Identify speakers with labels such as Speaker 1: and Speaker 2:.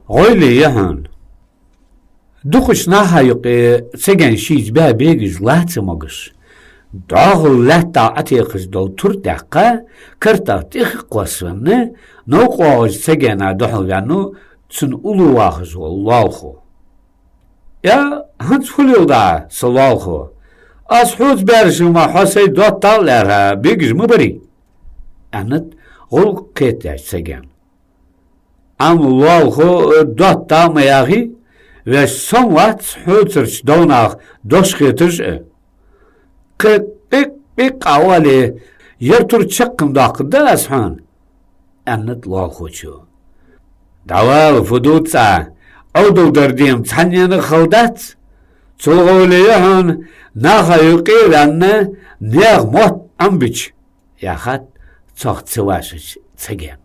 Speaker 1: Öyle yahan. Dukuş nahayık segen şiz be begiz latımagız. Dağıl latta atıyıkız doltur dakika kırta tih qasını no qoğuz segena dağılganı çün ulu vahız Allahu. Ya hans hulyoda sallahu. Az huz berşuma hasay dotallara begiz mübari. Anıt ol qete segen. Allahu dotta mayağı ve somvat hütürç donaq doş getirç. Qik avali yertur çıkkım daqda ashan. Annet lalxuçu. Daval fudutsa avdu derdim tanyanı xaldat. Çulğuliyahan naha yuqiranna niyaq mot ambiç. Yaxat çox çıvaşıç çegen.